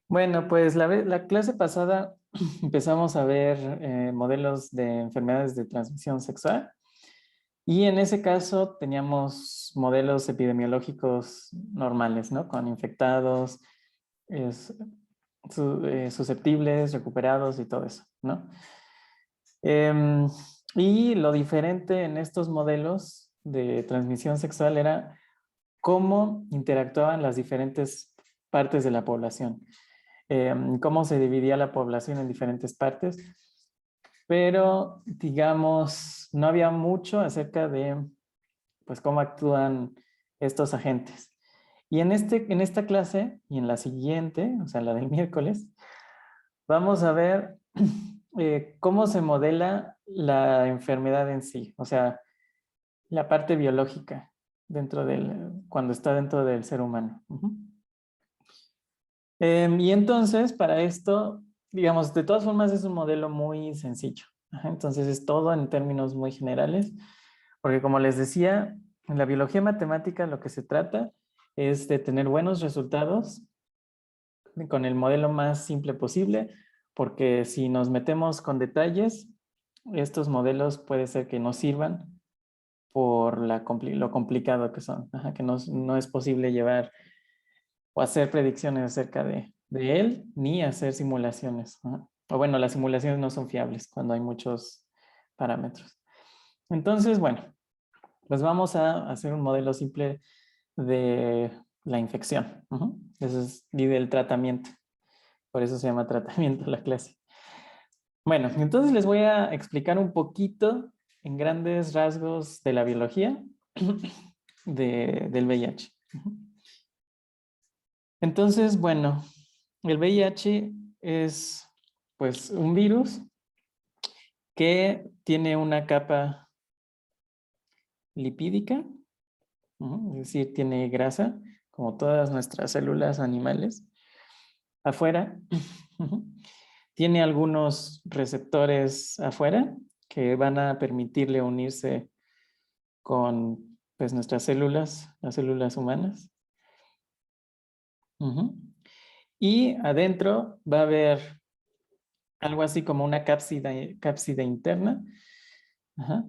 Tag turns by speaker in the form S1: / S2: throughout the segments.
S1: Bueno, pues la clase pasada empezamos a ver modelos de enfermedades de transmisión sexual y en ese caso teníamos modelos epidemiológicos normales, ¿no? Con infectados, es- susceptibles, recuperados y todo eso, ¿no? Em, y lo diferente en estos modelos de transmisión sexual era cómo interactuaban las diferentes partes de la población, cómo se dividía la población en diferentes partes, pero digamos, no había mucho acerca de pues, cómo actúan estos agentes. Y en esta clase y en la siguiente, o sea, la del miércoles, vamos a ver cómo se modela la enfermedad en sí, o sea, la parte biológica cuando está dentro del ser humano. Y entonces, para esto, digamos, de todas formas es un modelo muy sencillo. Ajá, entonces es todo en términos muy generales, porque como les decía, en la biología matemática lo que se trata es de tener buenos resultados con el modelo más simple posible, porque si nos metemos con detalles, estos modelos puede ser que no sirvan por lo complicado que son, ajá, que no es posible llevar o hacer predicciones acerca de él, ni hacer simulaciones, ¿no? O bueno, las simulaciones no son fiables cuando hay muchos parámetros. Entonces, bueno, pues vamos a hacer un modelo simple de la infección. Eso es, y del tratamiento. Por eso se llama tratamiento la clase. Bueno, entonces les voy a explicar un poquito en grandes rasgos de la biología del VIH. Entonces, bueno, el VIH es pues un virus que tiene una capa lipídica, es decir, tiene grasa, como todas nuestras células animales, afuera. Tiene algunos receptores afuera que van a permitirle unirse con pues, nuestras células, las células humanas. Y adentro va a haber algo así como una cápside interna. Ajá.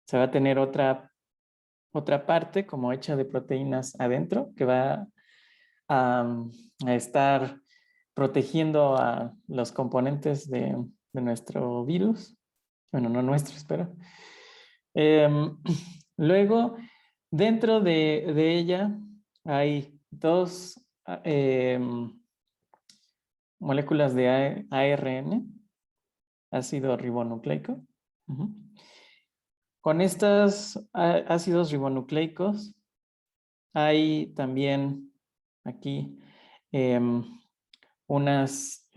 S1: Se va a tener otra parte como hecha de proteínas adentro que va a estar protegiendo a los componentes de nuestro virus. Bueno, no nuestro, espero. Luego, dentro de ella hay dos moléculas de ARN, ácido ribonucleico. Con estos ácidos ribonucleicos hay también aquí em, unas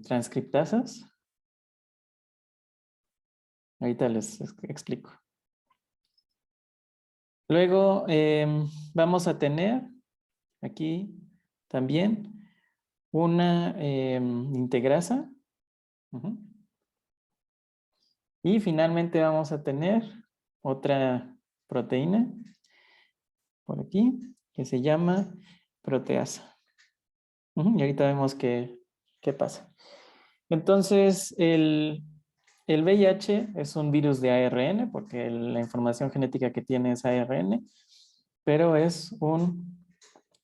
S1: transcriptasas. Ahorita les explico. Luego vamos a tener aquí también una integrasa. Y finalmente vamos a tener otra proteína por aquí que se llama proteasa. Y ahorita vemos qué pasa. Entonces, el VIH es un virus de ARN porque la información genética que tiene es ARN, pero es un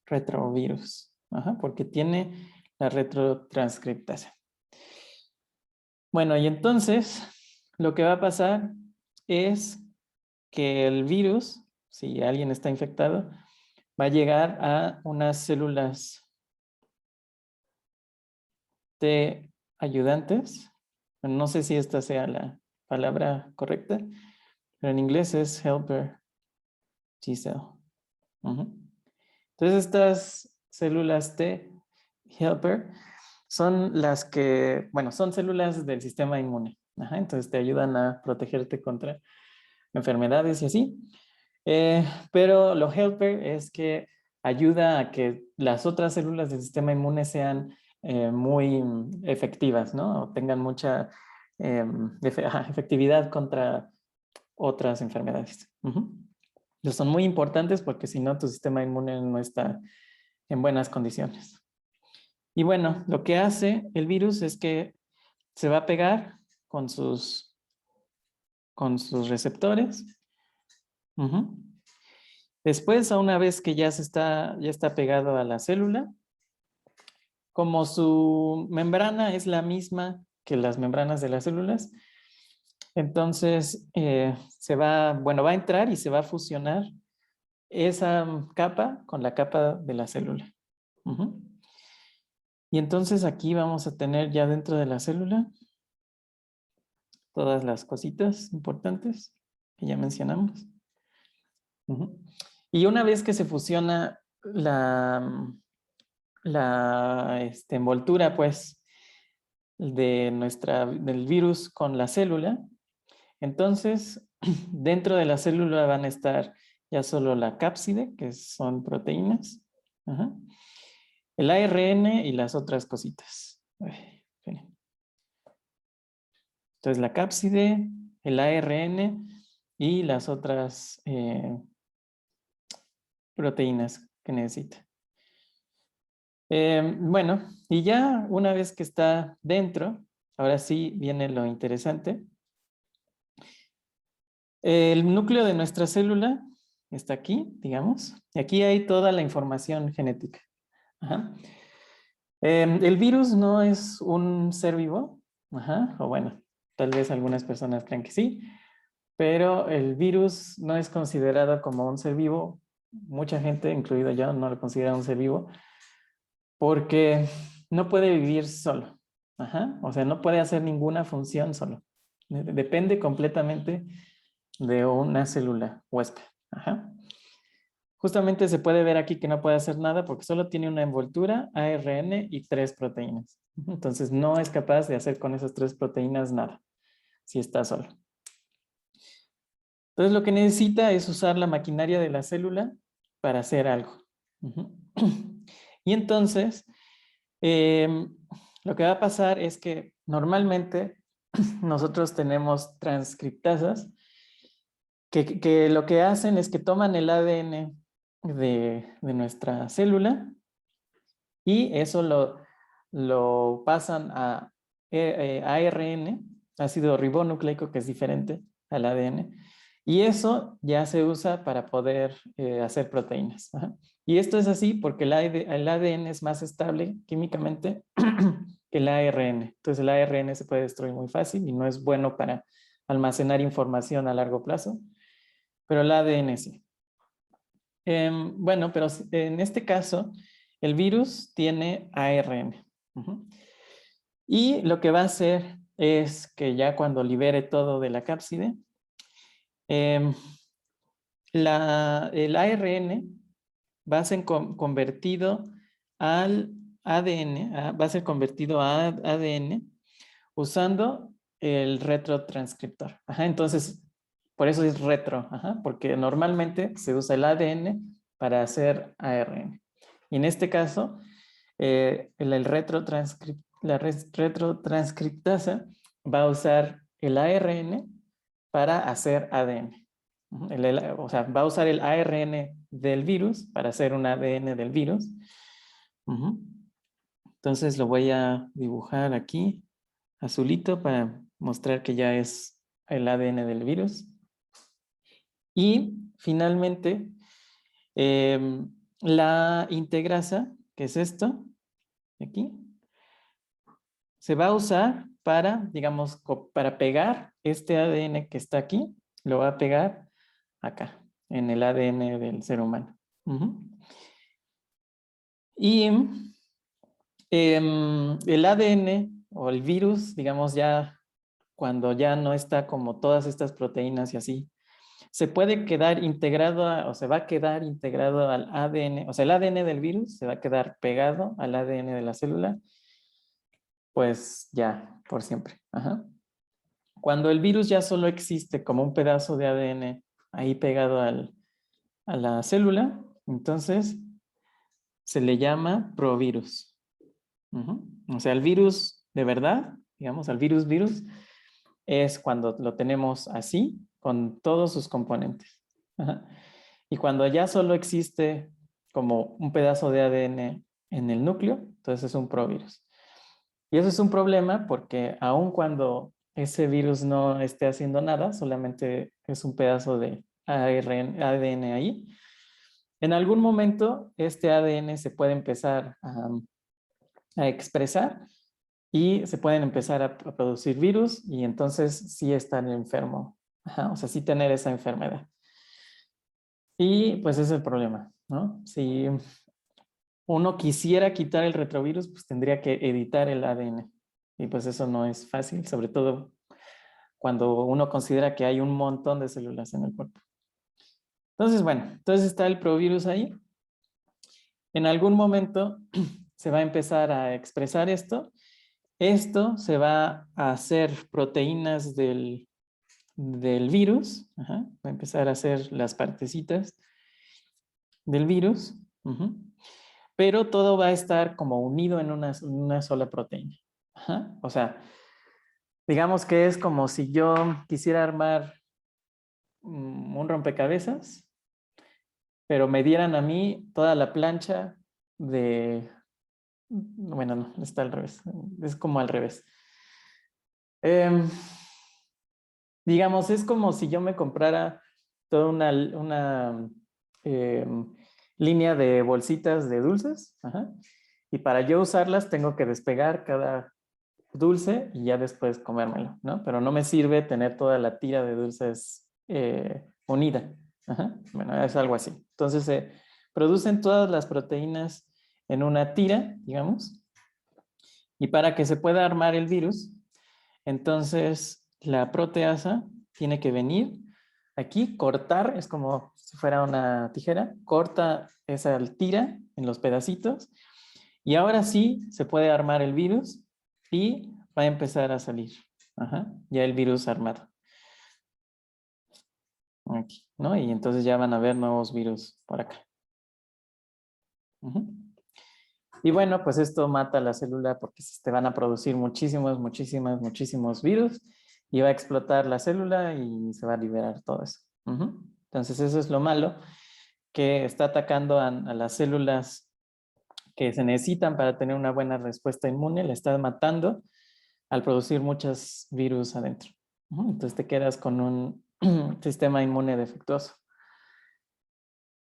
S1: retrovirus, porque tiene la retrotranscriptasa. Bueno, y entonces lo que va a pasar es que el virus, si alguien está infectado, va a llegar a unas células T ayudantes. No sé si esta sea la palabra correcta, pero en inglés es helper T cell. Entonces estas células T helper son las que, bueno, son células del sistema inmune. Entonces te ayudan a protegerte contra enfermedades y así. Pero lo helper es que ayuda a que las otras células del sistema inmune sean muy efectivas, ¿no? O tengan mucha efectividad contra otras enfermedades. Son muy importantes porque si no, tu sistema inmune no está en buenas condiciones. Y bueno, lo que hace el virus es que se va a pegar con sus receptores. Uh-huh. Después, a una vez que ya está pegado a la célula, como su membrana es la misma que las membranas de las células, entonces va a entrar y se va a fusionar esa capa con la capa de la célula. Uh-huh. Y entonces aquí vamos a tener ya dentro de la célula todas las cositas importantes que ya mencionamos. Uh-huh. Y una vez que se fusiona la envoltura, pues, del virus con la célula, entonces, dentro de la célula van a estar ya solo la cápside, que son proteínas, ajá, el ARN y las otras cositas. Entonces, la cápside, el ARN y las otras proteínas que necesita. Bueno, y ya una vez que está dentro, ahora sí viene lo interesante. El núcleo de nuestra célula está aquí, digamos. Y aquí hay toda la información genética. Ajá. El virus no es un ser vivo. Ajá. O bueno, tal vez algunas personas crean que sí. Pero el virus no es considerado como un ser vivo. Mucha gente, incluido yo, no lo considera un ser vivo. Porque no puede vivir solo. Ajá. O sea, no puede hacer ninguna función solo. Depende completamente de una célula huésped. Ajá. Justamente se puede ver aquí que no puede hacer nada porque solo tiene una envoltura, ARN y 3 proteínas. Entonces no es capaz de hacer con esas 3 proteínas nada, si está solo. Entonces lo que necesita es usar la maquinaria de la célula para hacer algo. Y entonces, lo que va a pasar es que normalmente nosotros tenemos transcriptasas que lo que hacen es que toman el ADN de nuestra célula y eso lo pasan a ARN, ácido ribonucleico, que es diferente al ADN, y eso ya se usa para poder hacer proteínas. Ajá. Y esto es así porque el ADN es más estable químicamente que el ARN. Entonces el ARN se puede destruir muy fácil y no es bueno para almacenar información a largo plazo, pero el ADN sí. Bueno, pero en este caso, el virus tiene ARN. Uh-huh. Y lo que va a hacer es que ya cuando libere todo de la cápside, el ARN va a ser convertido al ADN, va a ser convertido a ADN usando el retrotranscriptor. Ajá, entonces, por eso es retro, ajá, porque normalmente se usa el ADN para hacer ARN. Y en este caso, la retrotranscriptasa va a usar el ARN para hacer ADN. O sea, va a usar el ARN del virus para hacer un ADN del virus. Entonces lo voy a dibujar aquí, azulito, para mostrar que ya es el ADN del virus. Y finalmente, la integrasa, que es esto, aquí, se va a usar para, digamos, para pegar este ADN que está aquí, lo va a pegar acá, en el ADN del ser humano. Y el ADN o el virus, digamos, ya cuando ya no está como todas estas proteínas y así, se puede quedar integrado o se va a quedar integrado al ADN, o sea, el ADN del virus se va a quedar pegado al ADN de la célula, pues ya, por siempre. Ajá. Cuando el virus ya solo existe como un pedazo de ADN ahí pegado a la célula, entonces se le llama provirus. O sea, el virus de verdad, digamos, al virus, es cuando lo tenemos así, con todos sus componentes. Ajá. Y cuando ya solo existe como un pedazo de ADN en el núcleo, entonces es un provirus. Y eso es un problema porque aun cuando ese virus no esté haciendo nada, solamente es un pedazo de ADN ahí, en algún momento este ADN se puede empezar a expresar y se pueden empezar a producir virus y entonces sí estar enfermo, o sea, sí tener esa enfermedad. Y pues ese es el problema, ¿no? Si uno quisiera quitar el retrovirus, pues tendría que editar el ADN. Y pues eso no es fácil, sobre todo cuando uno considera que hay un montón de células en el cuerpo. Entonces, bueno, entonces está el provirus ahí. En algún momento se va a empezar a expresar esto. Esto se va a hacer proteínas del virus. Va a empezar a hacer las partecitas del virus. Pero todo va a estar como unido en una sola proteína. O sea, digamos que es como si yo quisiera armar un rompecabezas, pero me dieran a mí toda la plancha de... Bueno, no, está al revés. Es como al revés. Digamos, es como si yo me comprara toda una línea de bolsitas de dulces. Y para yo usarlas tengo que despegar cada dulce y ya después comérmelo, ¿no? Pero no me sirve tener toda la tira de dulces unida. Bueno, es algo así. Entonces se producen todas las proteínas en una tira, digamos, y para que se pueda armar el virus, entonces la proteasa tiene que venir aquí, cortar, es como si fuera una tijera, corta esa tira en los pedacitos y ahora sí se puede armar el virus y va a empezar a salir. Ya el virus armado. Aquí, ¿no? Y entonces ya van a haber nuevos virus por acá. Y bueno, pues esto mata la célula porque se van a producir muchísimos virus y va a explotar la célula y se va a liberar todo eso. Entonces eso es lo malo, que está atacando a las células que se necesitan para tener una buena respuesta inmune, le está matando al producir muchos virus adentro. Entonces te quedas con un sistema inmune defectuoso.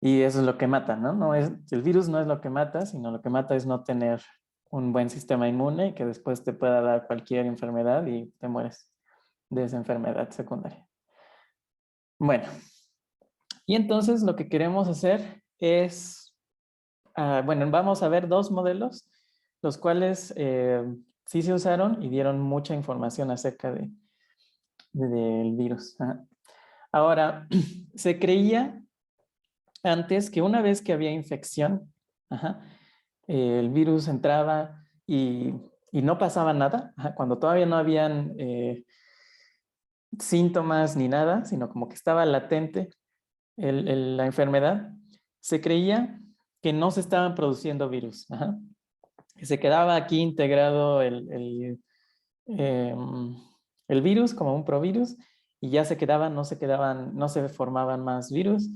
S1: Y eso es lo que mata, ¿no? El virus no es lo que mata, sino lo que mata es no tener un buen sistema inmune y que después te pueda dar cualquier enfermedad y te mueres de esa enfermedad secundaria. Bueno, y entonces lo que queremos hacer es, bueno, vamos a ver dos modelos, los cuales sí se usaron y dieron mucha información acerca del virus. Ahora, se creía antes que una vez que había infección, el virus entraba y no pasaba nada, cuando todavía no habían síntomas ni nada, sino como que estaba latente la enfermedad, se creía que no se estaban produciendo virus, que se quedaba aquí integrado el virus como un provirus y ya se quedaban, no se formaban más virus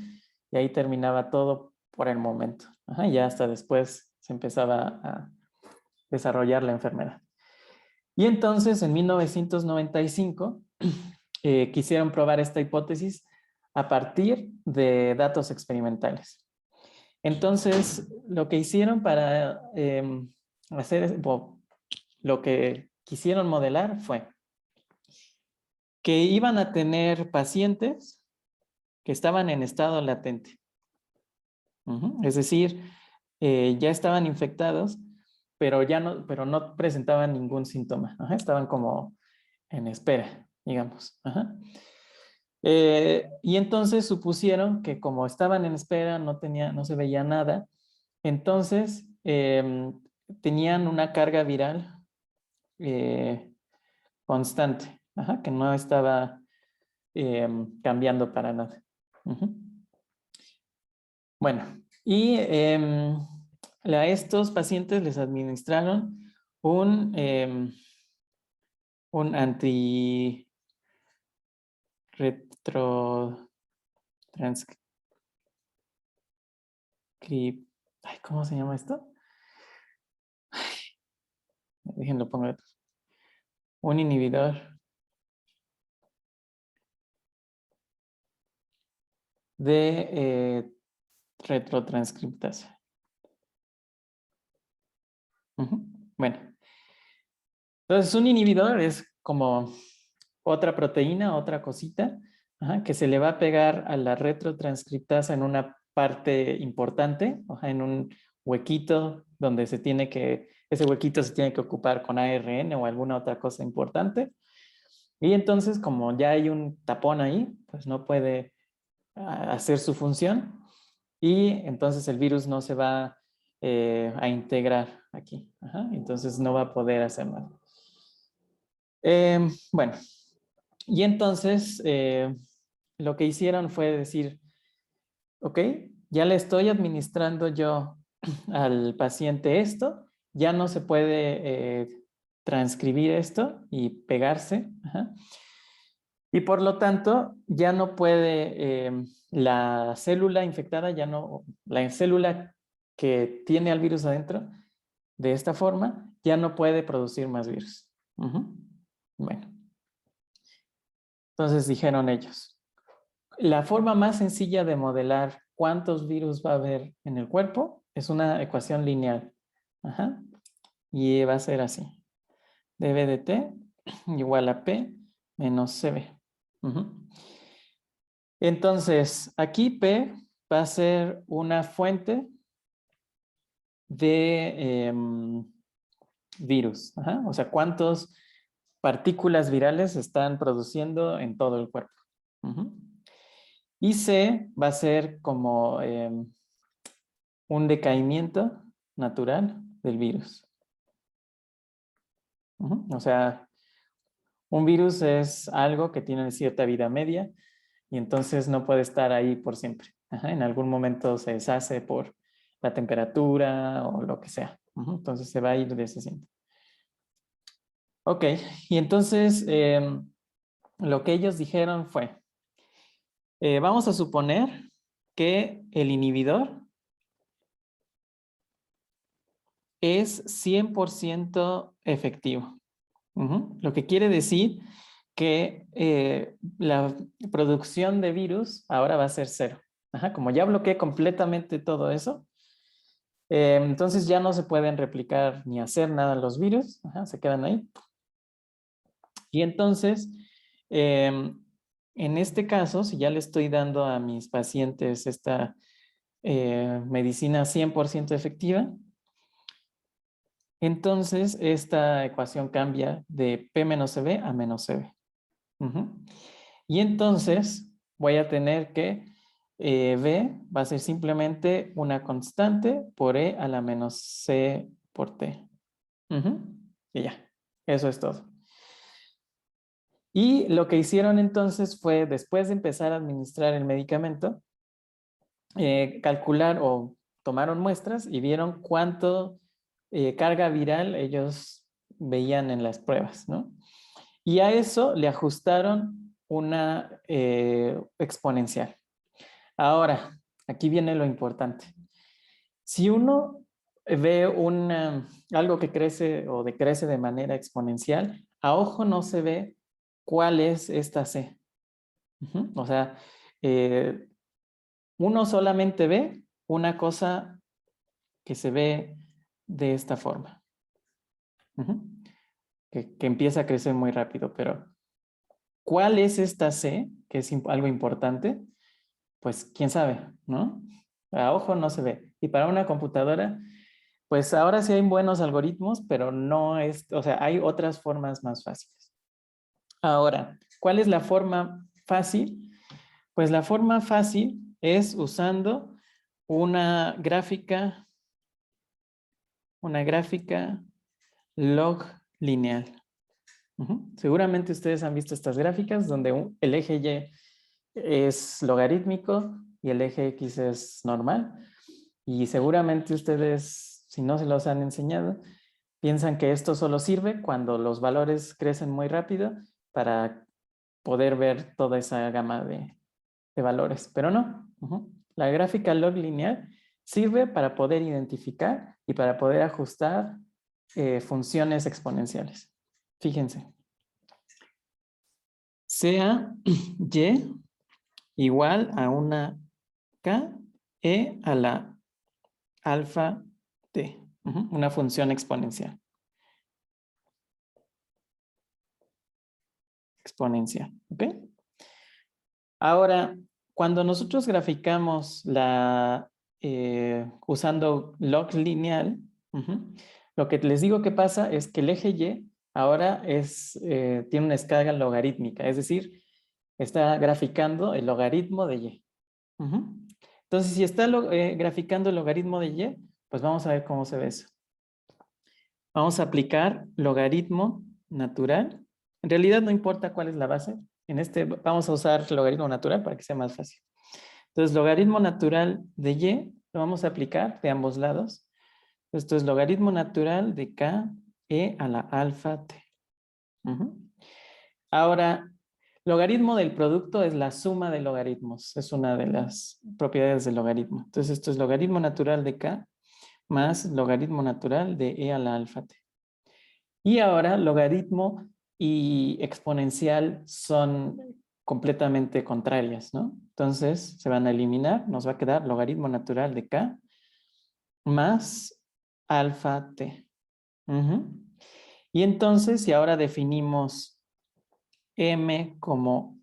S1: y ahí terminaba todo por el momento. Ya hasta después se empezaba a desarrollar la enfermedad. Y entonces en 1995 quisieron probar esta hipótesis a partir de datos experimentales. Entonces lo que hicieron para hacer, lo que quisieron modelar fue que iban a tener pacientes que estaban en estado latente. Es decir, ya estaban infectados, pero no presentaban ningún síntoma. Estaban como en espera, digamos. Y entonces supusieron que como estaban en espera, no se veía nada, entonces tenían una carga viral constante, que no estaba cambiando para nada. Bueno, y a estos pacientes les administraron un antirretrotranscriptase, Ay, ¿cómo se llama esto? Déjenlo pongo. Un inhibidor de retrotranscriptasa. Bueno, entonces un inhibidor es como otra proteína, otra cosita, que se le va a pegar a la retrotranscriptasa en una parte importante, en un huequito donde ese huequito se tiene que ocupar con ARN o alguna otra cosa importante. Y entonces, como ya hay un tapón ahí, pues no puede hacer su función y entonces el virus no se va a integrar aquí. Entonces no va a poder hacer nada. Bueno, y entonces lo que hicieron fue decir, ok, ya le estoy administrando yo al paciente esto, ya no se puede transcribir esto y pegarse. Y por lo tanto, ya no puede la célula infectada, ya no, la célula que tiene al virus adentro, de esta forma, ya no puede producir más virus. Bueno, entonces dijeron ellos, la forma más sencilla de modelar cuántos virus va a haber en el cuerpo es una ecuación lineal. Y va a ser así. dB de T igual a P menos CB. Entonces, aquí P va a ser una fuente de virus. O sea, cuántas partículas virales están produciendo en todo el cuerpo. Y C va a ser como un decaimiento natural del virus. O sea, un virus es algo que tiene cierta vida media y entonces no puede estar ahí por siempre. En algún momento se deshace por la temperatura o lo que sea. Entonces se va a ir deshaciendo. Ok, y entonces lo que ellos dijeron fue, vamos a suponer que el inhibidor es 100% efectivo. Lo que quiere decir que la producción de virus ahora va a ser cero. Como ya bloqueé completamente todo eso, entonces ya no se pueden replicar ni hacer nada los virus, se quedan ahí. Y entonces, en este caso, si ya le estoy dando a mis pacientes esta medicina 100% efectiva, entonces esta ecuación cambia de P menos CB a menos CB. Y entonces voy a tener que B va a ser simplemente una constante por E a la menos C por T. Y ya, eso es todo. Y lo que hicieron entonces fue, después de empezar a administrar el medicamento, calcular o tomaron muestras y vieron cuánto carga viral ellos veían en las pruebas, ¿no? Y a eso le ajustaron una exponencial. Ahora, aquí viene lo importante. Si uno ve algo que crece o decrece de manera exponencial, a ojo no se ve cuál es esta C. O sea, uno solamente ve una cosa que se ve de esta forma. Que empieza a crecer muy rápido, pero ¿cuál es esta C? Que es algo importante. Pues quién sabe, ¿no? A ojo no se ve. Y para una computadora, pues ahora sí hay buenos algoritmos, pero no es, o sea, hay otras formas más fáciles. Ahora, ¿cuál es la forma fácil? Pues la forma fácil es usando una gráfica log lineal. Seguramente ustedes han visto estas gráficas donde el eje Y es logarítmico y el eje X es normal. Y seguramente ustedes, si no se los han enseñado, piensan que esto solo sirve cuando los valores crecen muy rápido para poder ver toda esa gama de valores, pero no. La gráfica log lineal Sirve para poder identificar y para poder ajustar funciones exponenciales. Fíjense. Sea y igual a una k e a la alfa t. Una función exponencial. Exponencial. ¿Ok? Ahora, cuando nosotros graficamos usando log lineal, lo que les digo que pasa es que el eje Y ahora tiene una escala logarítmica, es decir, está graficando el logaritmo de Y. Entonces, si está graficando el logaritmo de Y, pues vamos a ver cómo se ve eso. Vamos a aplicar logaritmo natural. En realidad no importa cuál es la base. En este vamos a usar logaritmo natural para que sea más fácil. Entonces, logaritmo natural de Y lo vamos a aplicar de ambos lados. Esto es logaritmo natural de K e a la alfa t. Ahora, logaritmo del producto es la suma de logaritmos. Es una de las propiedades del logaritmo. Entonces, esto es logaritmo natural de K más logaritmo natural de e a la alfa t. Y ahora, logaritmo y exponencial son completamente contrarias, ¿no? Entonces, se van a eliminar. Nos va a quedar logaritmo natural de K más alfa t. Y entonces, si ahora definimos m como,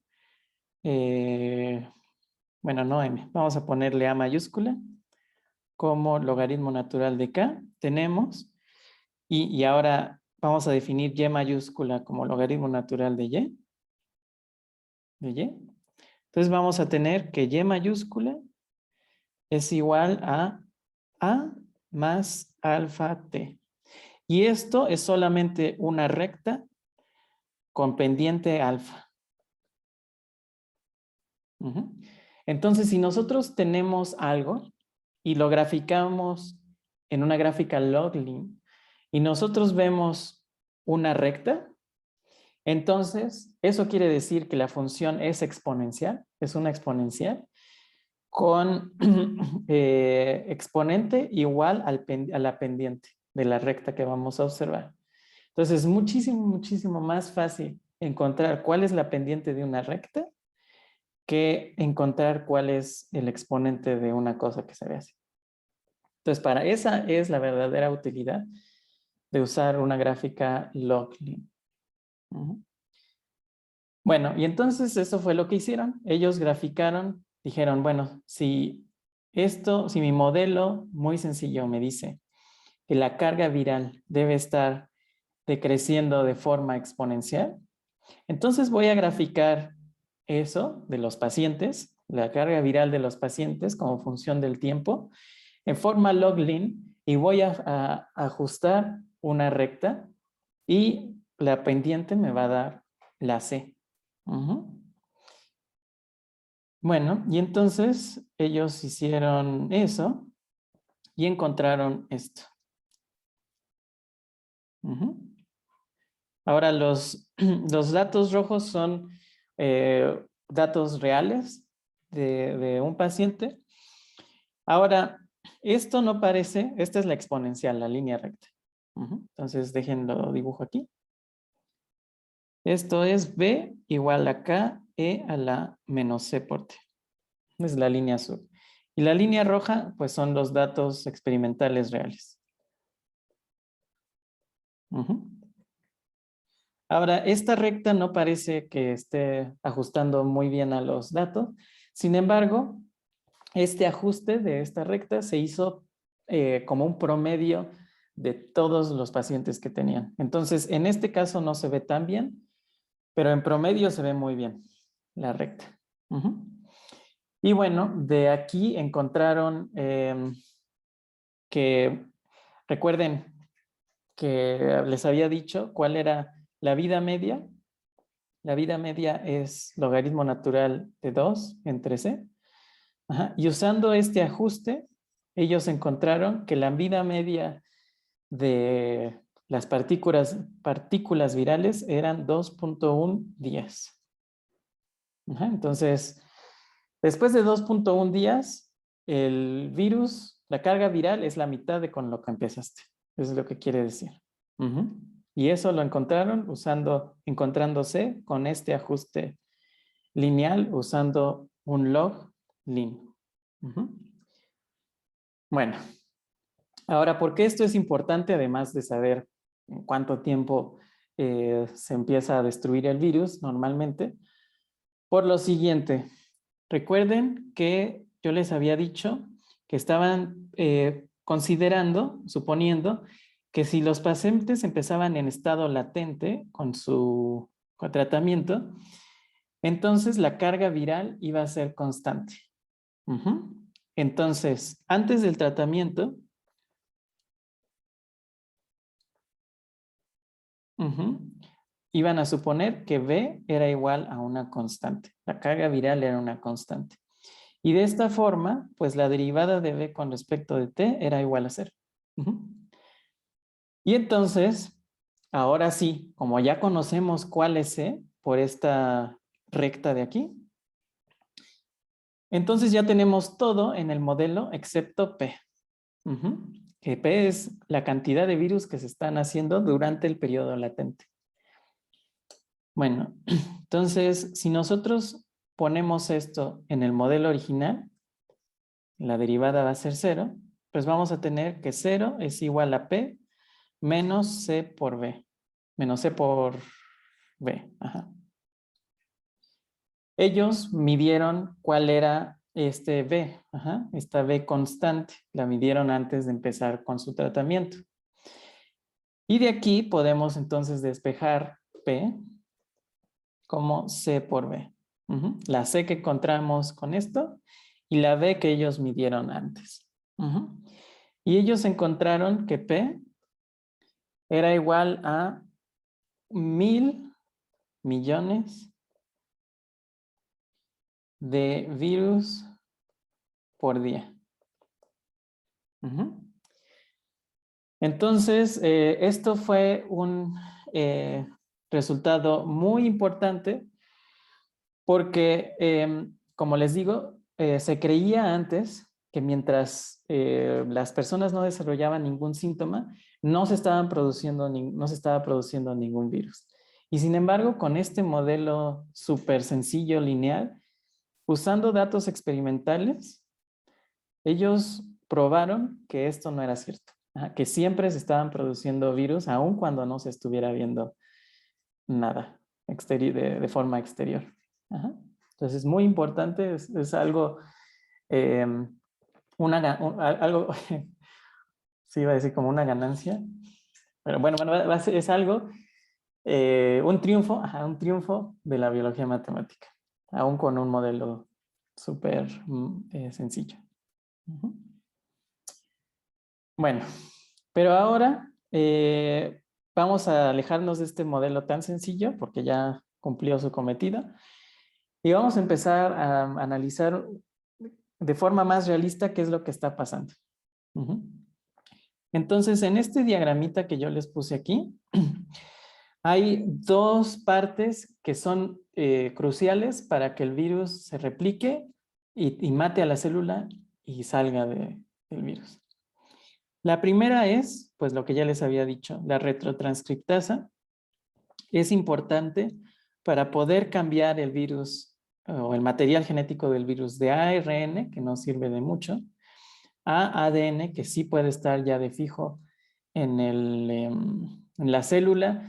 S1: bueno, no m, vamos a ponerle a mayúscula como logaritmo natural de K, tenemos, y ahora vamos a definir y mayúscula como logaritmo natural de Y. Entonces vamos a tener que y mayúscula es igual a más alfa t. Y esto es solamente una recta con pendiente alfa. Entonces, si nosotros tenemos algo y lo graficamos en una gráfica logline y nosotros vemos una recta, entonces eso quiere decir que la función es exponencial, es una exponencial con exponente igual a la pendiente de la recta que vamos a observar. Entonces es muchísimo, muchísimo más fácil encontrar cuál es la pendiente de una recta que encontrar cuál es el exponente de una cosa que se ve así. Entonces, esa es la verdadera utilidad de usar una gráfica logline. Bueno, y entonces eso fue lo que hicieron. Ellos graficaron, dijeron, bueno, si mi modelo muy sencillo me dice que la carga viral debe estar decreciendo de forma exponencial, entonces voy a graficar eso de los pacientes, la carga viral de los pacientes como función del tiempo, en forma logline, y voy a ajustar una recta y la pendiente me va a dar la C. Bueno, y entonces ellos hicieron eso y encontraron esto. Ahora los datos rojos son datos reales de un paciente. Ahora, esto no parece, esta es la exponencial, la línea recta. Entonces déjenlo dibujo aquí. Esto es B igual a K e a la menos C por T. Es la línea azul. Y la línea roja, pues son los datos experimentales reales. Ahora, esta recta no parece que esté ajustando muy bien a los datos. Sin embargo, este ajuste de esta recta se hizo como un promedio de todos los pacientes que tenían. Entonces, en este caso no se ve tan bien, pero en promedio se ve muy bien la recta. Y bueno, de aquí encontraron que, recuerden que les había dicho cuál era la vida media. La vida media es logaritmo natural de 2 entre C. Y usando este ajuste, ellos encontraron que la vida media de las partículas virales eran 2.1 días. Entonces, después de 2.1 días, el virus, La carga viral es la mitad de con lo que empezaste. Eso es lo que quiere decir. Y eso lo encontraron encontrándose con este ajuste lineal usando un log lin. Bueno, ahora, ¿por qué esto es importante? Además de saber en cuánto tiempo se empieza a destruir el virus normalmente. Por lo siguiente, recuerden que yo les había dicho que estaban suponiendo que si los pacientes empezaban en estado latente con su tratamiento, entonces la carga viral iba a ser constante. Entonces, antes del tratamiento, iban a suponer que V era igual a una constante. La carga viral era una constante. Y de esta forma, pues la derivada de V con respecto de T era igual a 0. Y entonces, ahora sí, como ya conocemos cuál es C por esta recta de aquí, entonces ya tenemos todo en el modelo excepto P. Que P es la cantidad de virus que se están haciendo durante el periodo latente. Bueno, entonces, si nosotros ponemos esto en el modelo original, la derivada va a ser 0, pues vamos a tener que 0 es igual a P menos C por V. Menos C por V. Ellos midieron cuál era este V. Esta V constante. La midieron antes de empezar con su tratamiento. Y de aquí podemos entonces despejar P como C por V. La C que encontramos con esto y la V que ellos midieron antes. Y ellos encontraron que P era igual a 1000 millones de virus por día. Entonces, esto fue un resultado muy importante porque, como les digo, se creía antes que mientras las personas no desarrollaban ningún síntoma, no se estaba produciendo ningún virus. Y sin embargo, con este modelo súper sencillo, lineal, usando datos experimentales, ellos probaron que esto no era cierto, que siempre se estaban produciendo virus, aun cuando no se estuviera viendo nada de forma exterior. Entonces es muy importante, es algo, algo, sí iba a decir como una ganancia, pero bueno, es algo, un triunfo de la biología matemática, aún con un modelo súper sencillo. Bueno, pero ahora vamos a alejarnos de este modelo tan sencillo porque ya cumplió su cometido y vamos a empezar a analizar de forma más realista qué es lo que está pasando. Entonces, en este diagramita que yo les puse aquí, hay dos partes que son cruciales para que el virus se replique y mate a la célula y salga del virus. La primera es, pues lo que ya les había dicho, la retrotranscriptasa. Es importante para poder cambiar el virus o el material genético del virus de ARN, que no sirve de mucho, a ADN, que sí puede estar ya de fijo en la célula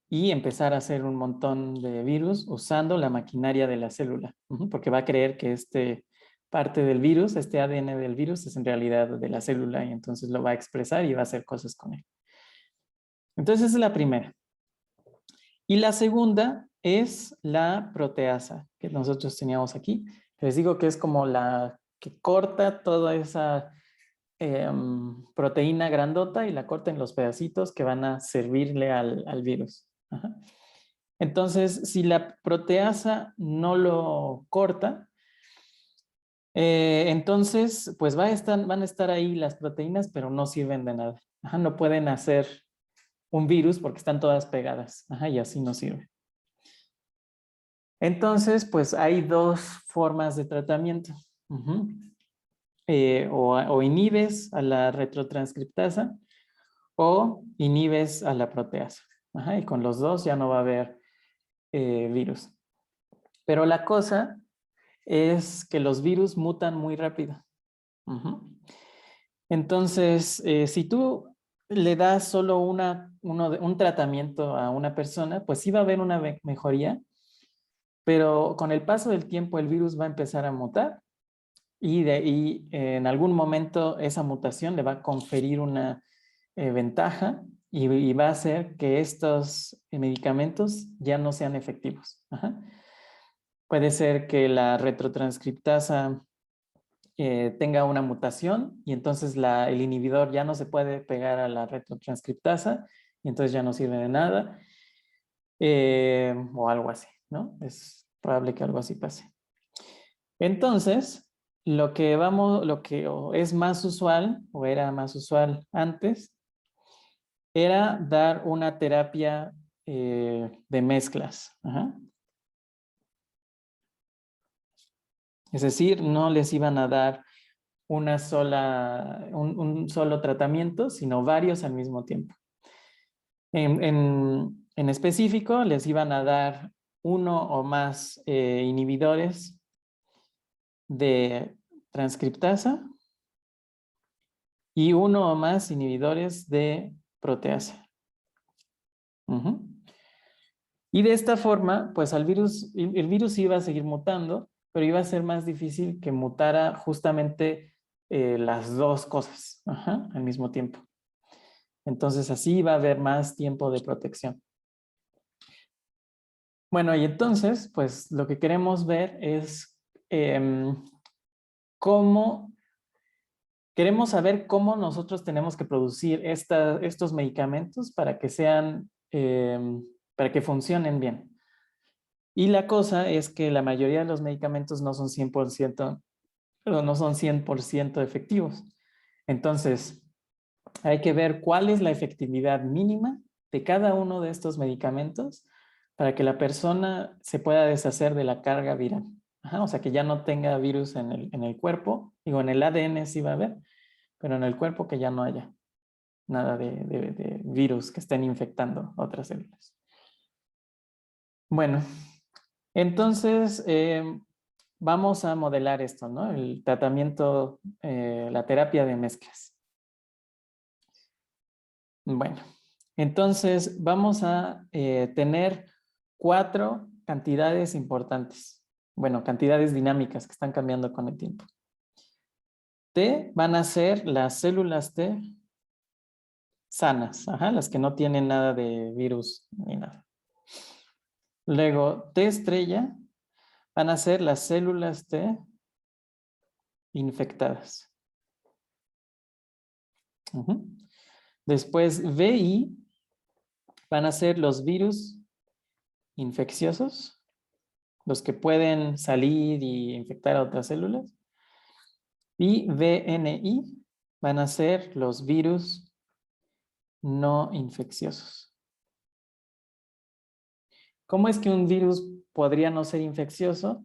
S1: y empezar a hacer un montón de virus usando la maquinaria de la célula, porque va a creer que parte del virus, este ADN del virus es en realidad de la célula y entonces lo va a expresar y va a hacer cosas con él. Entonces esa es la primera. Y la segunda es la proteasa que nosotros teníamos aquí. Les digo que es como la que corta toda esa proteína grandota y la corta en los pedacitos que van a servirle al virus. Entonces, si la proteasa no lo corta, entonces, pues van a estar ahí las proteínas, pero no sirven de nada. No pueden hacer un virus porque están todas pegadas. Y así no sirve. Entonces, pues hay dos formas de tratamiento. o inhibes a la retrotranscriptasa o inhibes a la proteasa. Ajá, y con los dos ya no va a haber virus. Pero la cosa es que los virus mutan muy rápido. Entonces, si tú le das solo un tratamiento a una persona, pues sí va a haber una mejoría, pero con el paso del tiempo el virus va a empezar a mutar y de ahí en algún momento esa mutación le va a conferir una ventaja y va a hacer que estos medicamentos ya no sean efectivos. Ajá. Puede ser que la retrotranscriptasa tenga una mutación y entonces el inhibidor ya no se puede pegar a la retrotranscriptasa y entonces ya no sirve de nada o algo así, ¿no? Es probable que algo así pase. Entonces, lo que es más usual o era más usual antes era dar una terapia de mezclas. Ajá. Es decir, no les iban a dar un solo tratamiento, sino varios al mismo tiempo. En específico, les iban a dar uno o más inhibidores de transcriptasa y uno o más inhibidores de proteasa. Y de esta forma, pues el virus iba a seguir mutando, pero iba a ser más difícil que mutara justamente las dos cosas al mismo tiempo. Entonces así va a haber más tiempo de protección. Bueno, y entonces, pues lo que queremos ver es queremos saber cómo nosotros tenemos que producir estos medicamentos para que para que funcionen bien. Y la cosa es que la mayoría de los medicamentos no son 100%, pero no son 100% efectivos. Entonces, hay que ver cuál es la efectividad mínima de cada uno de estos medicamentos para que la persona se pueda deshacer de la carga viral. Ajá, o sea, que ya no tenga virus en el cuerpo. Digo, en el ADN sí va a haber, pero en el cuerpo que ya no haya nada de virus que estén infectando otras células. Bueno, entonces vamos a modelar esto, ¿no? El tratamiento, la terapia de mezclas. Bueno, entonces vamos a tener 4 cantidades importantes. Bueno, cantidades dinámicas que están cambiando con el tiempo. T van a ser las células T sanas, las que no tienen nada de virus ni nada. Luego, T estrella van a ser las células T infectadas. Después, VI van a ser los virus infecciosos, los que pueden salir y infectar a otras células. Y VNI van a ser los virus no infecciosos. ¿Cómo es que un virus podría no ser infeccioso?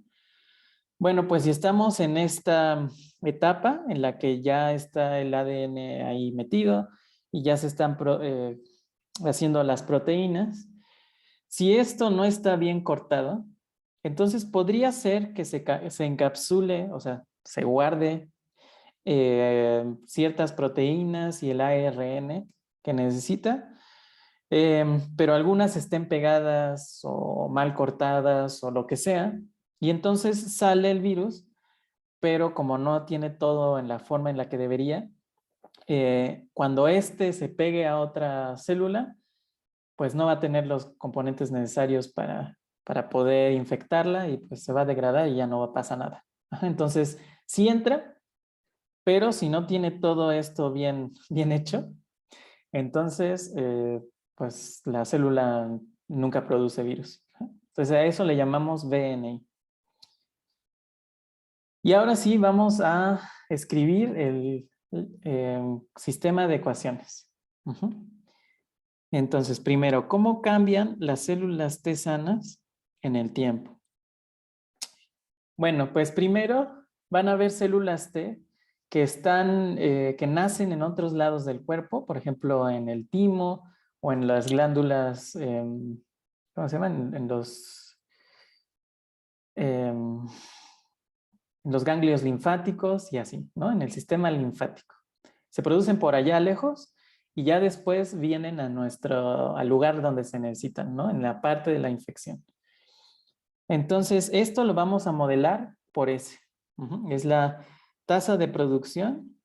S1: Bueno, pues si estamos en esta etapa en la que ya está el ADN ahí metido y ya se están haciendo las proteínas, si esto no está bien cortado, entonces podría ser que se encapsule, o sea, se guarde ciertas proteínas y el ARN que necesita, pero algunas estén pegadas o mal cortadas o lo que sea, y entonces sale el virus, pero como no tiene todo en la forma en la que debería, cuando este se pegue a otra célula, pues no va a tener los componentes necesarios para poder infectarla y pues se va a degradar y ya no pasa nada. Entonces, sí entra, pero si no tiene todo esto bien hecho, entonces, pues la célula nunca produce virus. Entonces a eso le llamamos VNI. Y ahora sí vamos a escribir el sistema de ecuaciones. Entonces, primero, ¿cómo cambian las células T sanas en el tiempo? Bueno, pues primero van a haber células T que nacen en otros lados del cuerpo, por ejemplo, en el timo o en las glándulas, ¿cómo se llaman? En los ganglios linfáticos y así, ¿no? En el sistema linfático. Se producen por allá lejos y ya después vienen al lugar donde se necesitan, ¿no? En la parte de la infección. Entonces, esto lo vamos a modelar por S. Es la tasa de producción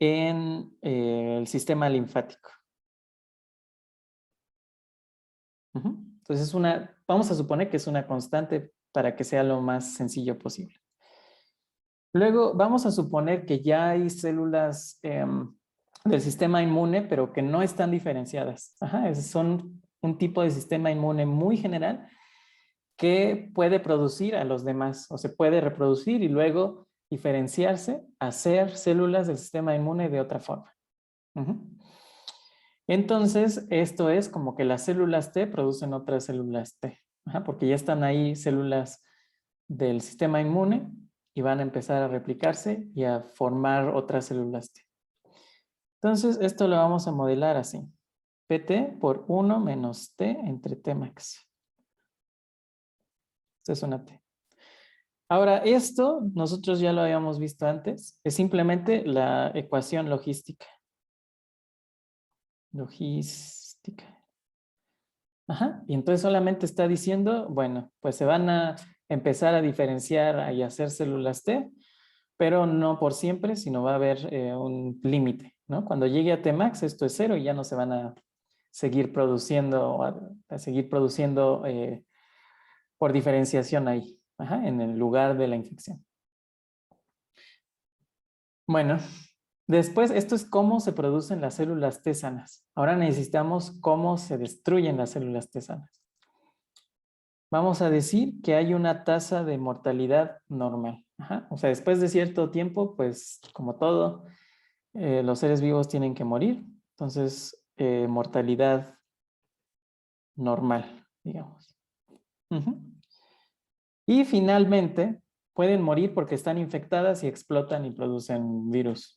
S1: en el sistema linfático. Entonces, vamos a suponer que es una constante para que sea lo más sencillo posible. Luego, vamos a suponer que ya hay células del sistema inmune, pero que no están diferenciadas. Son un tipo de sistema inmune muy general que puede producir a los demás, o se puede reproducir y luego diferenciarse, hacer células del sistema inmune de otra forma. Entonces, esto es como que las células T producen otras células T, porque ya están ahí células del sistema inmune y van a empezar a replicarse y a formar otras células T. Entonces, esto lo vamos a modelar así. PT por 1 menos T entre T max. Esto es una T. Ahora, esto nosotros ya lo habíamos visto antes. Es simplemente la ecuación logística. Logística. Y entonces solamente está diciendo, bueno, pues se van a empezar a diferenciar y hacer células T, pero no por siempre, sino va a haber un límite, ¿no? Cuando llegue a Tmax, esto es 0 y ya no se van a seguir produciendo, por diferenciación ahí, en el lugar de la infección. Bueno, después esto es cómo se producen las células T sanas. Ahora necesitamos cómo se destruyen las células T sanas. Vamos a decir que hay una tasa de mortalidad normal. O sea, después de cierto tiempo, pues como todo, los seres vivos tienen que morir. Entonces, mortalidad normal, digamos. Y finalmente, pueden morir porque están infectadas y explotan y producen virus.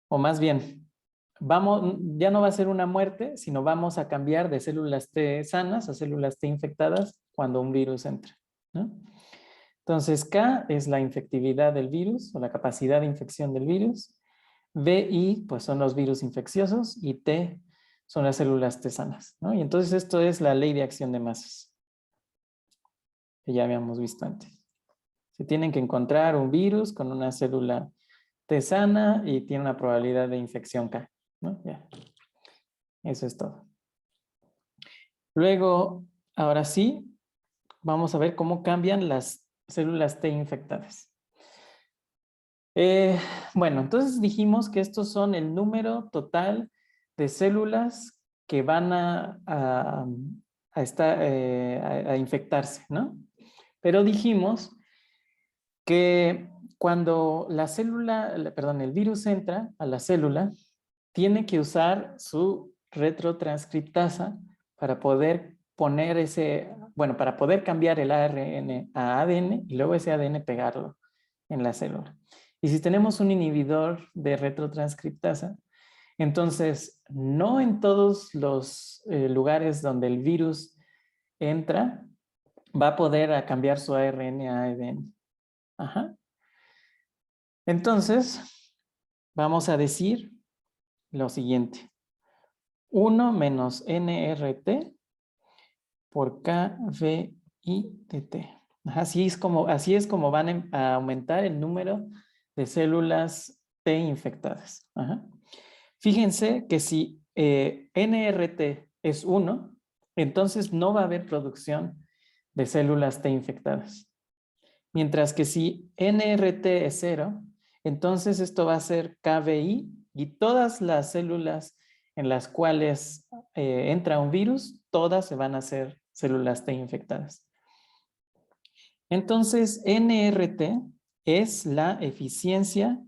S1: O más bien, ya no va a ser una muerte, sino vamos a cambiar de células T sanas a células T infectadas cuando un virus entra, ¿no? Entonces, K es la infectividad del virus o la capacidad de infección del virus. VI, pues son los virus infecciosos y T son las células T sanas, ¿no? Y entonces esto es la ley de acción de masas que ya habíamos visto antes. Se tienen que encontrar un virus con una célula T sana y tiene una probabilidad de infección K, ¿no? Ya. Eso es todo. Luego, ahora sí, vamos a ver cómo cambian las células T infectadas. Bueno, entonces dijimos que estos son el número total de células que van a infectarse, ¿no? Pero dijimos que cuando el virus entra a la célula, tiene que usar su retrotranscriptasa para poder para poder cambiar el ARN a ADN y luego ese ADN pegarlo en la célula. Y si tenemos un inhibidor de retrotranscriptasa, entonces no en todos los lugares donde el virus entra va a poder cambiar su ARN a ADN. Entonces, vamos a decir lo siguiente. 1 menos nRT por KVITT. Así es como van a aumentar el número de células T infectadas. Fíjense que si nRT es 1, entonces no va a haber producción de células T infectadas. Mientras que si nRT es 0, entonces esto va a ser KVI y todas las células en las cuales entra un virus, todas se van a hacer células T infectadas. Entonces, nRT es la eficiencia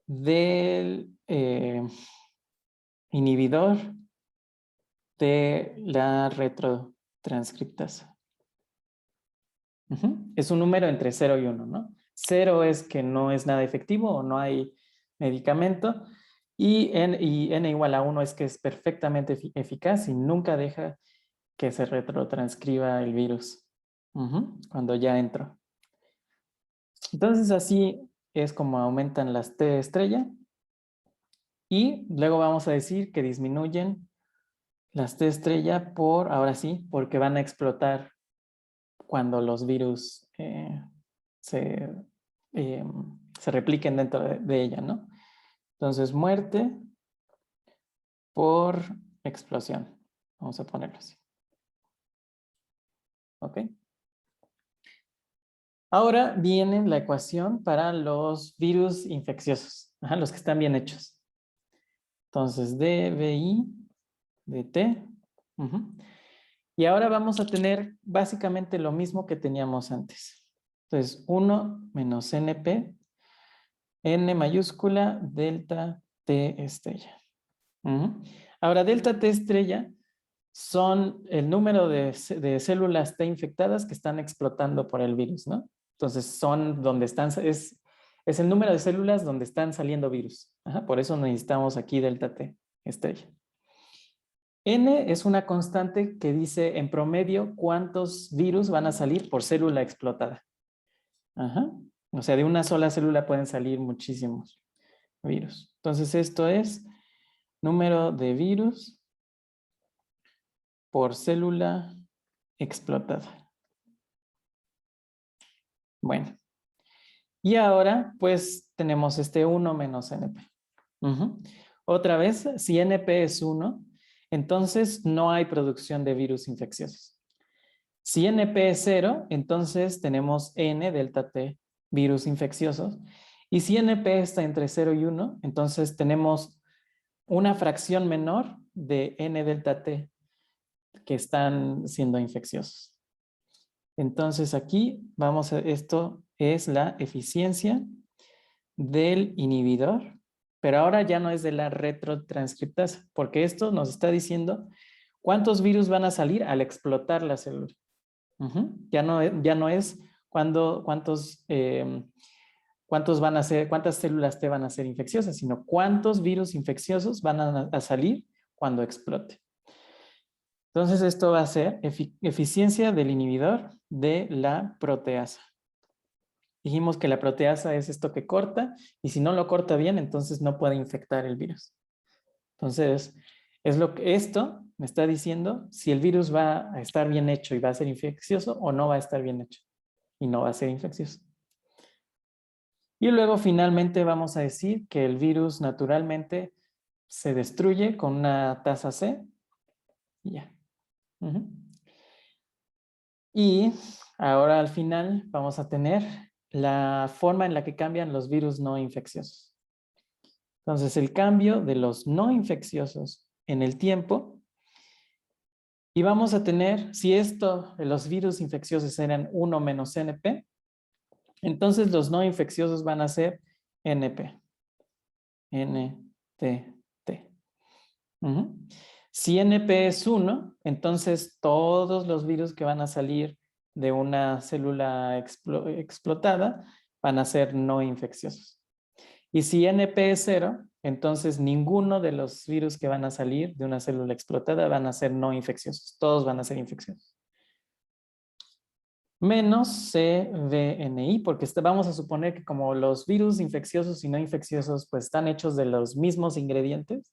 S1: del inhibidor de la retrotranscriptasa. Es un número entre 0 y 1, ¿no? 0 es que no es nada efectivo o no hay medicamento. Y n igual a 1 es que es perfectamente eficaz y nunca deja que se retrotranscriba el virus cuando ya entró. Entonces así es como aumentan las T estrella. Y luego vamos a decir que disminuyen las T estrella por, ahora sí, porque van a explotar cuando los virus se, eh, se repliquen dentro de ella, ¿no? Entonces, muerte por explosión. Vamos a ponerlo así. ¿Ok? Ahora viene la ecuación para los virus infecciosos, los que están bien hechos. Entonces, dBi dt. Y ahora vamos a tener básicamente lo mismo que teníamos antes. Entonces, 1 menos NP, N mayúscula, delta T estrella. Ahora, delta T estrella son el número de células T infectadas que están explotando por el virus, ¿no? Entonces, son donde están, es el número de células donde están saliendo virus. Por eso necesitamos aquí delta T estrella. N es una constante que dice en promedio cuántos virus van a salir por célula explotada. O sea, de una sola célula pueden salir muchísimos virus. Entonces, esto es número de virus por célula explotada. Bueno. Y ahora, pues, tenemos este 1 menos NP. Otra vez, si NP es 1, entonces no hay producción de virus infecciosos. Si NP es 0, entonces tenemos N delta T virus infecciosos. Y si NP está entre 0 y 1, entonces tenemos una fracción menor de N delta T que están siendo infecciosos. Entonces aquí vamos a, esto es la eficiencia del inhibidor, pero ahora ya no es de la retrotranscriptasa, porque esto nos está diciendo cuántos virus van a salir al explotar la célula. Ya no es cuántas células T van a ser infecciosas, sino cuántos virus infecciosos van a salir cuando explote. Entonces esto va a ser eficiencia del inhibidor de la proteasa. Dijimos que la proteasa es esto que corta y si no lo corta bien, entonces no puede infectar el virus. Entonces, esto me está diciendo si el virus va a estar bien hecho y va a ser infeccioso o no va a estar bien hecho y no va a ser infeccioso. Y luego finalmente vamos a decir que el virus naturalmente se destruye con una tasa C y ya. Y ahora al final vamos a tener la forma en la que cambian los virus no infecciosos. Entonces, el cambio de los no infecciosos en el tiempo. Y vamos a tener, si los virus infecciosos eran 1 menos NP, entonces los no infecciosos van a ser NP. NTT. Si NP es 1, entonces todos los virus que van a salir de una célula explotada van a ser no infecciosos. Y si NP es 0, entonces ninguno de los virus que van a salir de una célula explotada van a ser no infecciosos. Todos van a ser infecciosos. Menos CVNI, porque vamos a suponer que como los virus infecciosos y no infecciosos pues están hechos de los mismos ingredientes,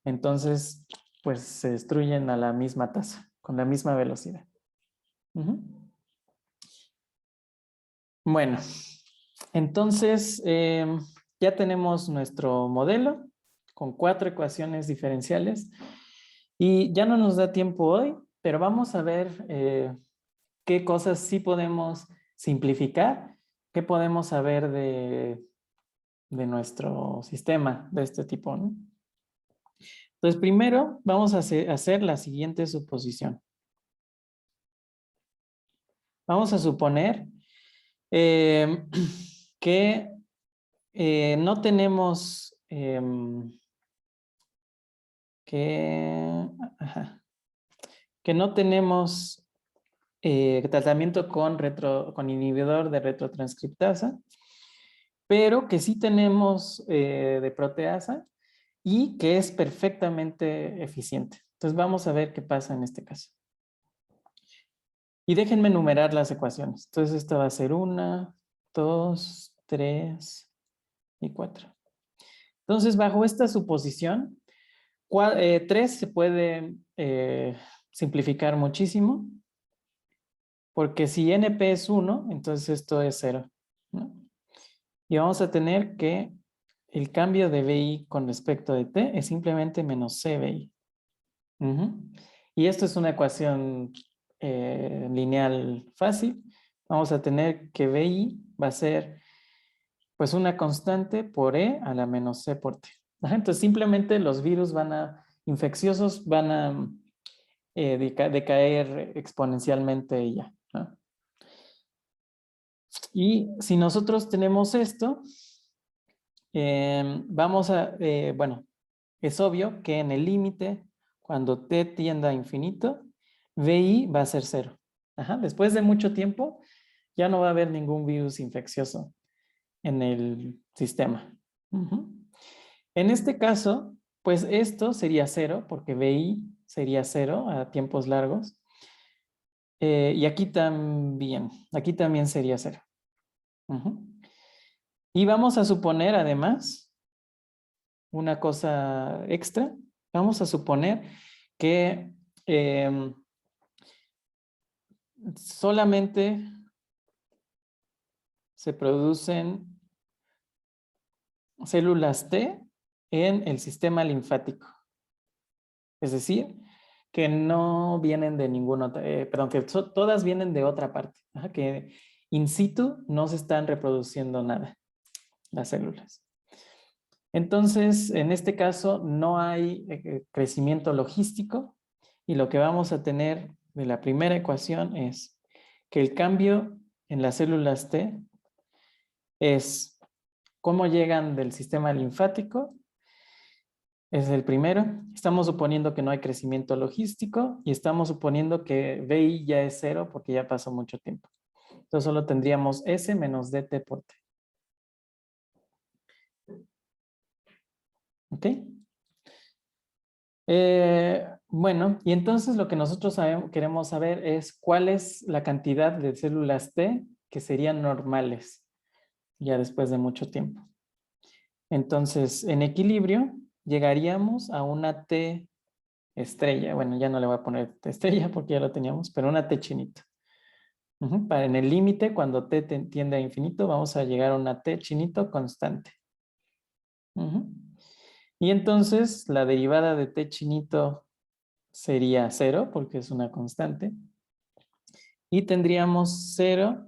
S1: entonces pues se destruyen a la misma tasa, con la misma velocidad. Bueno, entonces ya tenemos nuestro modelo con 4 ecuaciones diferenciales y ya no nos da tiempo hoy, pero vamos a ver qué cosas sí podemos simplificar, qué podemos saber de nuestro sistema de este tipo, ¿no? Entonces, primero vamos a hacer la siguiente suposición. Vamos a suponer que no tenemos que no tenemos tratamiento con inhibidor de retrotranscriptasa, pero que sí tenemos de proteasa y que es perfectamente eficiente. Entonces vamos a ver qué pasa en este caso. Y déjenme enumerar las ecuaciones. Entonces esta va a ser 1, 2, 3 y 4. Entonces bajo esta suposición, 3 se puede simplificar muchísimo, porque si NP es 1, entonces esto es 0, ¿no? Y vamos a tener que el cambio de BI con respecto de T es simplemente menos CBI. Y esto es una ecuación lineal fácil. Vamos a tener que BI va a ser pues una constante por E a la menos C por T. Entonces simplemente los virus infecciosos van a decaer exponencialmente ya, ¿no? Y si nosotros tenemos esto, bueno, es obvio que en el límite, cuando t tienda a infinito, VI va a ser 0. Después de mucho tiempo, ya no va a haber ningún virus infeccioso en el sistema. En este caso, pues esto sería 0, porque VI sería 0 a tiempos largos. Y aquí también sería 0. Y vamos a suponer además una cosa extra. Vamos a suponer que solamente se producen células T en el sistema linfático. Es decir, que no vienen de ninguna otra, perdón, que todas vienen de otra parte. Que in situ no se están reproduciendo nada, las células. Entonces, en este caso, no hay crecimiento logístico y lo que vamos a tener de la primera ecuación es que el cambio en las células T es cómo llegan del sistema linfático. Es el primero. Estamos suponiendo que no hay crecimiento logístico y estamos suponiendo que VI ya es 0 porque ya pasó mucho tiempo. Entonces solo tendríamos S menos DT por T. ¿Ok? Bueno, y entonces lo que nosotros queremos saber es cuál es la cantidad de células T que serían normales ya después de mucho tiempo. Entonces, en equilibrio, llegaríamos a una T estrella. Bueno, ya no le voy a poner T estrella porque ya lo teníamos, pero una T chinito. En el límite, cuando T tiende a infinito, vamos a llegar a una T chinito constante. Y entonces, la derivada de T chinito sería 0 porque es una constante. Y tendríamos 0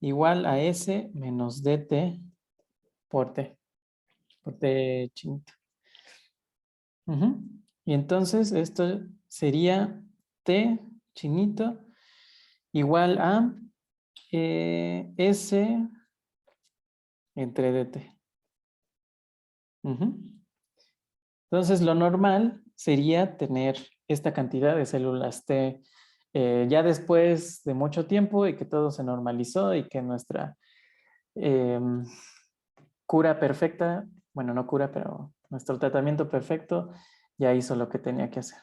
S1: igual a S menos DT por T chinito. Y entonces esto sería T chinito igual a S entre DT. Entonces lo normal sería tener esta cantidad de células T ya después de mucho tiempo y que todo se normalizó y que nuestra cura perfecta, bueno, no cura, pero nuestro tratamiento perfecto ya hizo lo que tenía que hacer.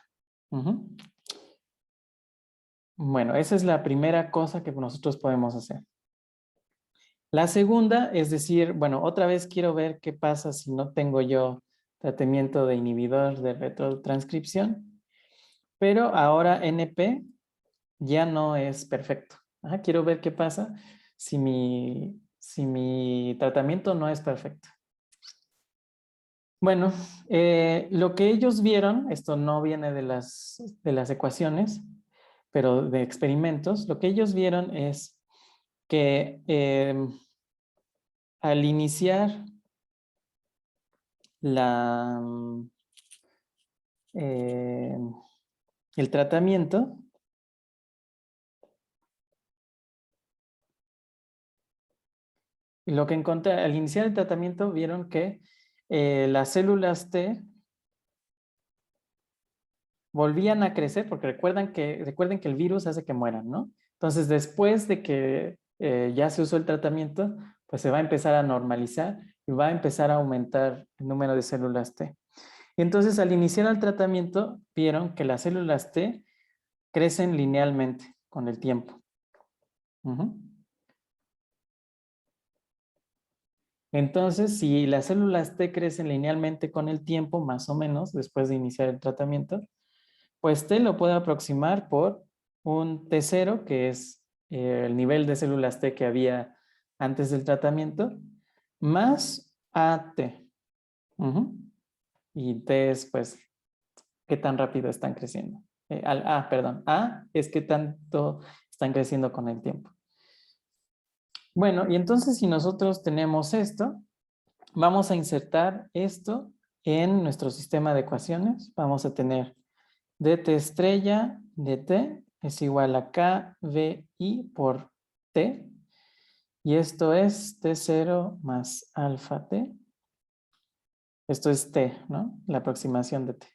S1: Bueno, esa es la primera cosa que nosotros podemos hacer. La segunda es decir, bueno, otra vez quiero ver qué pasa si no tengo yo tratamiento de inhibidor de retrotranscripción, pero ahora NP ya no es perfecto. Quiero ver qué pasa si mi tratamiento no es perfecto. Bueno, lo que ellos vieron, esto no viene de las ecuaciones, pero de experimentos, lo que ellos vieron es que al iniciar eh, el tratamiento, lo que encontré, al iniciar el tratamiento vieron que las células T volvían a crecer, porque recuerden que el virus hace que mueran, ¿no? Entonces, después de que ya se usó el tratamiento, pues se va a empezar a normalizar y va a empezar a aumentar el número de células T. Y entonces, al iniciar el tratamiento, vieron que las células T crecen linealmente con el tiempo. Entonces, si las células T crecen linealmente con el tiempo, más o menos, después de iniciar el tratamiento, pues T lo puede aproximar por un T0, que es el nivel de células T que había antes del tratamiento, más AT. Y T es, pues, qué tan rápido están creciendo. Perdón, A es qué tanto están creciendo con el tiempo. Bueno, y entonces si nosotros tenemos esto, vamos a insertar esto en nuestro sistema de ecuaciones. Vamos a tener dt estrella de t es igual a kvi por t. Y esto es t0 más alfa t. Esto es t, ¿no? La aproximación de t.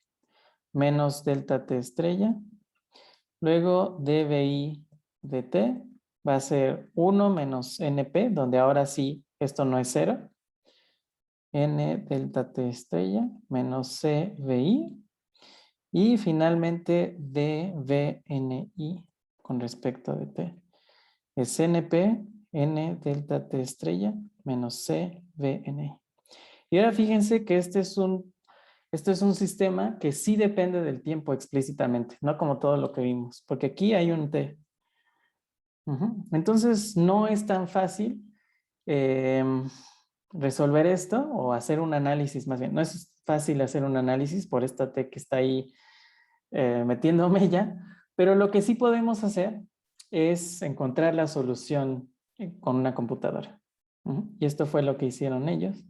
S1: Menos delta t estrella. Luego dvi de t va a ser 1 menos np, donde ahora sí esto no es 0. N delta t estrella menos cvi. Y finalmente dvni con respecto de t. Es np, n delta t estrella menos cvni. Y ahora fíjense que este es un sistema que sí depende del tiempo explícitamente, no como todo lo que vimos, porque aquí hay un t. Entonces no es tan fácil resolver esto o hacer un análisis, más bien, no es fácil hacer un análisis por esta t que está ahí metiendo mella, pero lo que sí podemos hacer es encontrar la solución con una computadora. Y esto fue lo que hicieron ellos.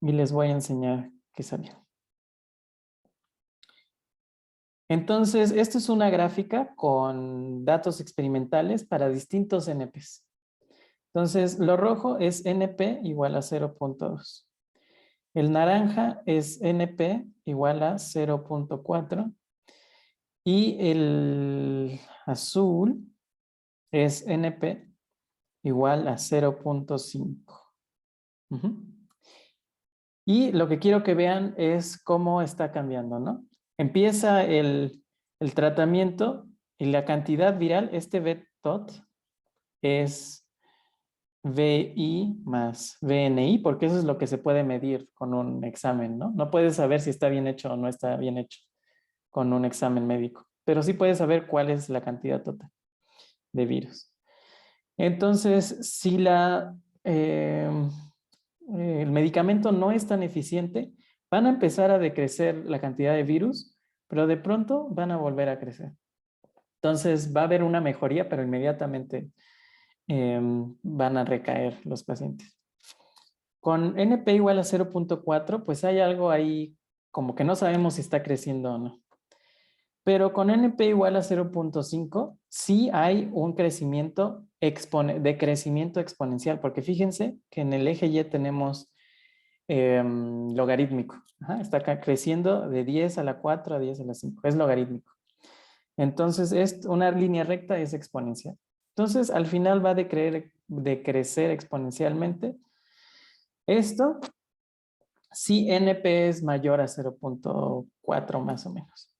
S1: Y les voy a enseñar qué sabían. Entonces, esto es una gráfica con datos experimentales para distintos NPs. Entonces, lo rojo es NP igual a 0.2. El naranja es NP igual a 0.4. Y el azul es NP igual a 0.5. Y lo que quiero que vean es cómo está cambiando, ¿no? Empieza el tratamiento y la cantidad viral, este VTOT, es VI más VNI, porque eso es lo que se puede medir con un examen, ¿no? No puedes saber si está bien hecho o no está bien hecho con un examen médico, pero sí puedes saber cuál es la cantidad total de virus. Entonces, si el medicamento no es tan eficiente, van a empezar a decrecer la cantidad de virus, pero de pronto van a volver a crecer. Entonces va a haber una mejoría, pero inmediatamente van a recaer los pacientes. Con NP igual a 0.4, pues hay algo ahí como que no sabemos si está creciendo o no. Pero con NP igual a 0.5 sí hay un crecimiento exponencial, porque fíjense que en el eje Y tenemos logarítmico. Está creciendo de 10 a la 4 a 10 a la 5. Es logarítmico. Entonces, una línea recta es exponencial. Entonces, al final va a decrecer exponencialmente. Esto, si NP es mayor a 0.4 más o menos.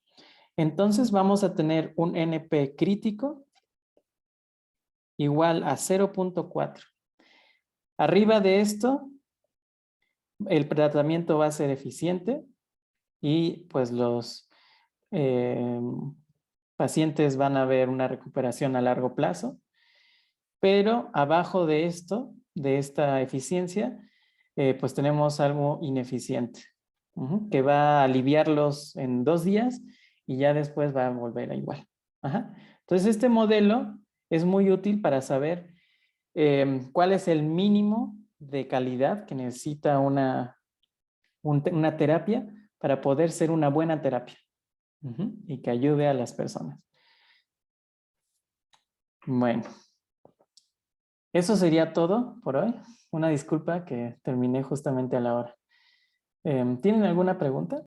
S1: Entonces, vamos a tener un NP crítico igual a 0.4. Arriba de esto, el tratamiento va a ser eficiente y pues los pacientes van a ver una recuperación a largo plazo, pero abajo de esto, de esta eficiencia, pues tenemos algo ineficiente, que va a aliviarlos en 2 días y ya después va a volver a igual. Entonces este modelo es muy útil para saber cuál es el mínimo de calidad que necesita una terapia para poder ser una buena terapia. Y que ayude a las personas. Bueno, eso sería todo por hoy. Una disculpa que terminé justamente a la hora. ¿Tienen alguna pregunta?